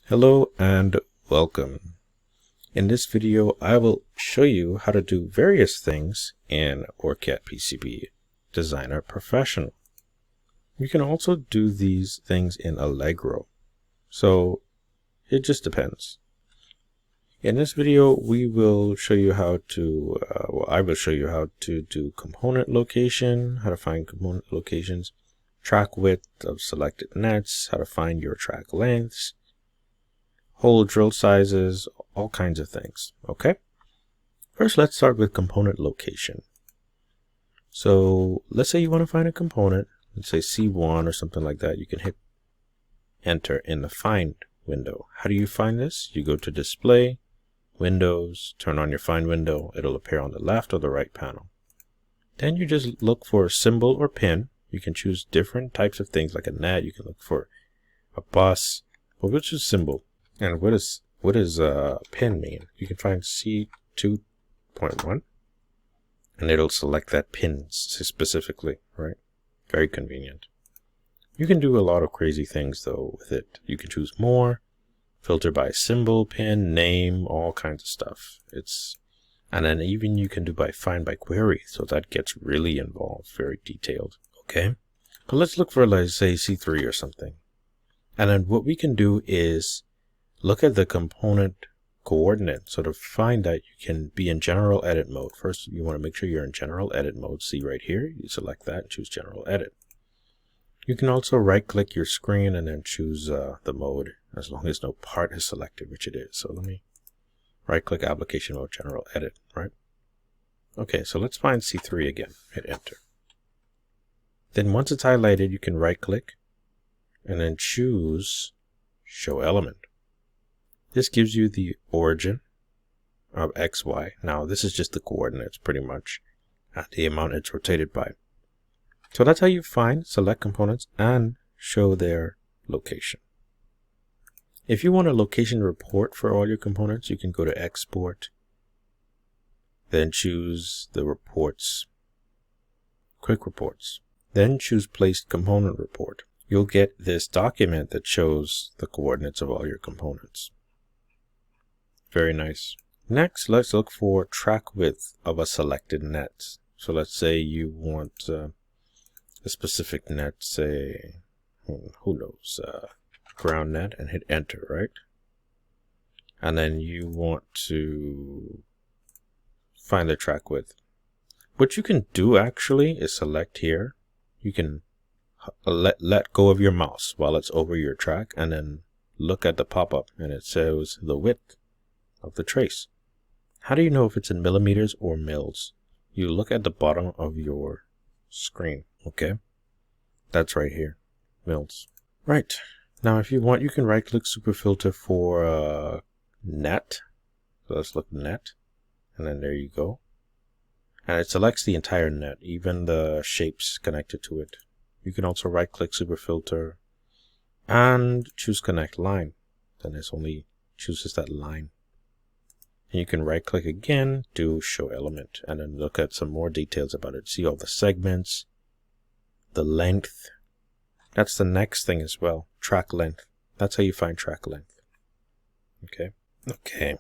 Hello and welcome. In this video, I will show you how to do various things in OrCAD PCB Designer Professional. You can also do these things in Allegro, so it just depends. In this video, we will show you how to, I will show you how to do component location, how to find component locations, track width of selected nets, how to find your track lengths, hole drill sizes, all kinds of things. Okay, first let's start with component location. So let's say you want to find a component, let's say C1 or something like that. You can hit enter in the find window. How do you find this? You go to display, windows, turn on your find window. It'll appear on the left or the right panel. Then you just look for a symbol or pin. You can choose different types of things like a net. You can look for a bus, but which is symbol. And what does pin mean? You can find C2.1 and it'll select that pin specifically, right? Very convenient. You can do a lot of crazy things though with it. You can choose more, filter by symbol, pin, name, all kinds of stuff. And then even you can do by find by query, so that gets really involved, very detailed. Okay, but let's look for, like, say C3 or something. And then what we can do is look at the component coordinate. So to find that, you can be in general edit mode. First, you want to make sure you're in general edit mode. See right here, you select that and choose general edit. You can also right click your screen and then choose the mode, as long as no part is selected, which it is. So let me right click application mode, general edit, right? Okay, so let's find C3 again, hit enter. Then once it's highlighted, you can right click and then choose show element. This gives you the origin of XY. Now this is just the coordinates pretty much, the amount it's rotated by. So that's how you find, select components, and show their location. If you want a location report for all your components, you can go to export, then choose the reports, quick reports, then choose placed component report. You'll get this document that shows the coordinates of all your components. Very nice. Next, let's look for track width of a selected net. So let's say you want a specific net, say, who knows, ground net, and hit enter, right? And then you want to find the track width. What you can do actually is select here. You can let go of your mouse while it's over your track and then look at the pop-up and it says the width of the trace. How do you know if it's in millimeters or mils? You look at the bottom of your screen. Okay, that's right here, mils. Right, now if you want, you can right click super filter for net. So let's look net, and then there you go, and it selects the entire net, even the shapes connected to it. You can also right click super filter and choose connect line, then this only chooses that line. And you can right click again, do show element, and then look at some more details about it. See all the segments, the length. That's the next thing as well, track length. That's how you find track length. Okay,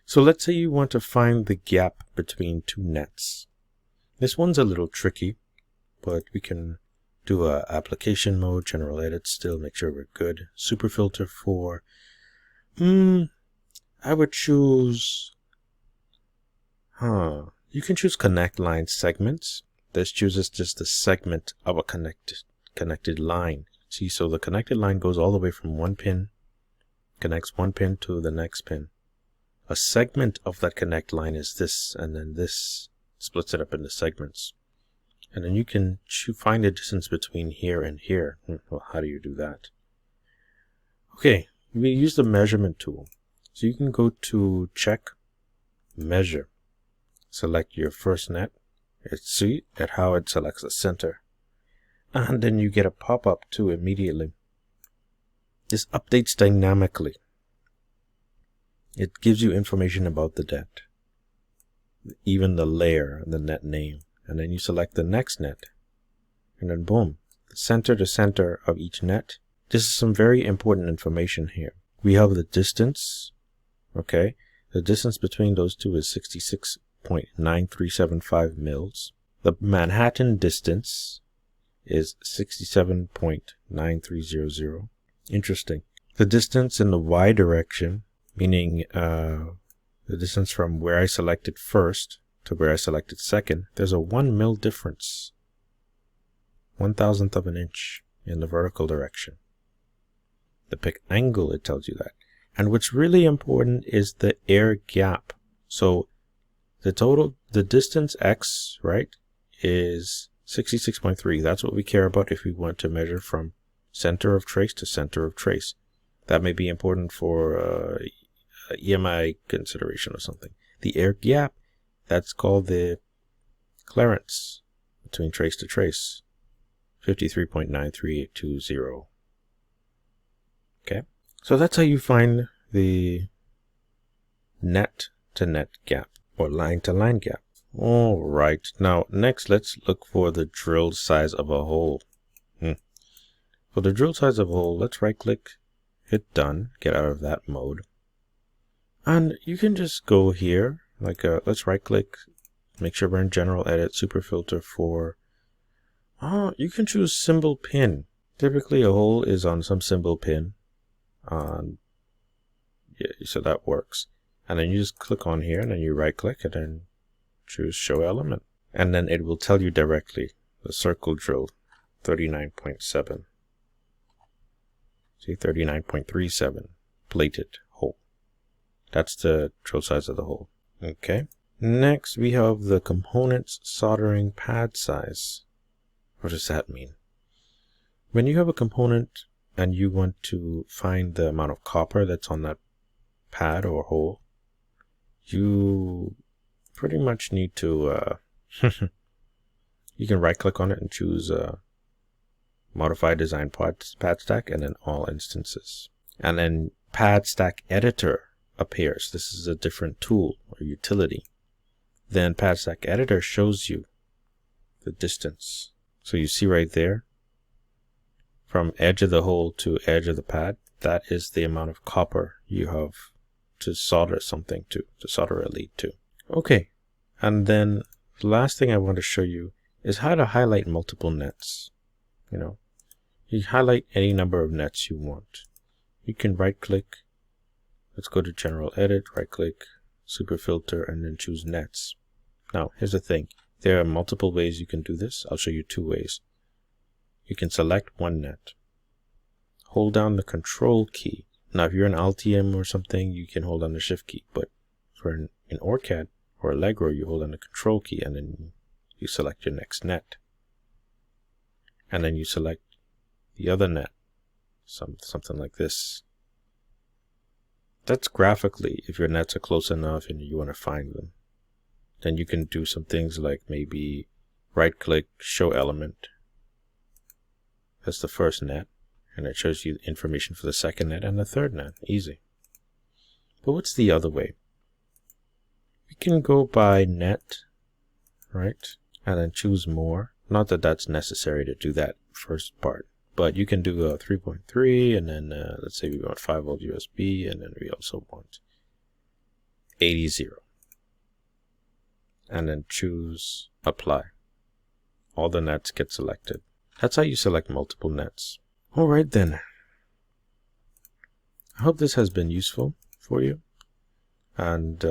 so let's say you want to find the gap between two nets. This one's a little tricky, but we can do a application mode, general edit, still make sure we're good. Super filter for I would choose, you can choose connect line segments. This chooses just the segment of a connected line. See, so the connected line goes all the way from one pin, connects one pin to the next pin. A segment of that connect line is this, and then this splits it up into segments. And then you can find the distance between here and here. Well, how do you do that? Okay, we use the measurement tool. So you can go to check, measure, select your first net. See at how it selects the center. And then you get a pop-up too immediately. This updates dynamically. It gives you information about the net, even the layer, the net name. And then you select the next net. And then boom, center to center of each net. This is some very important information here. We have the distance. Okay, the distance between those two is 66.9375 mils. The Manhattan distance is 67.9300. Interesting. The distance in the y direction, meaning the distance from where I selected first to where I selected second, there's a 1 mil difference. 1,000th of an inch in the vertical direction. The pick angle, it tells you that. And what's really important is the air gap. So the distance x, right, is 66.3. That's what we care about if we want to measure from center of trace to center of trace. That may be important for EMI consideration or something. The air gap, that's called the clearance between trace to trace. 53.93820. Okay, so that's how you find the net to net gap or line to line gap. All right, now next let's look for the drill size of a hole. For the drill size of a hole, let's right click, hit done, get out of that mode. And you can just go here, like let's right click, make sure we're in general edit, super filter for, you can choose symbol pin. Typically a hole is on some symbol pin. Yeah, so that works. And then you just click on here and then you right click and then choose show element. And then it will tell you directly the circle drill 39.7. See, 39.37 plated hole. That's the drill size of the hole. Okay. Next we have the components soldering pad size. What does that mean? When you have a component and you want to find the amount of copper that's on that pad or hole, you pretty much need to you can right click on it and choose modify design pad stack and then all instances, and then pad stack editor appears. This is a different tool or utility. Then pad stack editor shows you the distance. So you see right there, from edge of the hole to edge of the pad, that is the amount of copper you have to solder something to solder a lead to. Okay, and then the last thing I want to show you is how to highlight multiple nets. You know, you highlight any number of nets you want. You can right click, let's go to general edit, right click, super filter, and then choose nets. Now here's the thing, there are multiple ways you can do this. I'll show you 2 ways. You can select one net, hold down the control key. Now if you're in Altium or something, you can hold down the shift key, but for in OrCAD or Allegro, you hold down the control key and then you select your next net. And then you select the other net, something like this. That's graphically, if your nets are close enough and you want to find them. Then you can do some things like maybe right click, show element. That's the first net, and it shows you information for the second net and the third net. Easy. But what's the other way? We can go by net, right? And then choose more. Not that that's necessary to do that first part, but you can do a 3.3, and then let's say we want 5 volt USB, and then we also want 80. And then choose apply. All the nets get selected. That's how you select multiple nets. Alright then. I hope this has been useful for you. And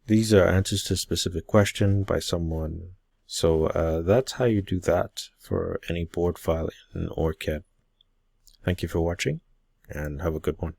these are answers to a specific question by someone. So that's how you do that for any board file in OrCAD. Thank you for watching and have a good one.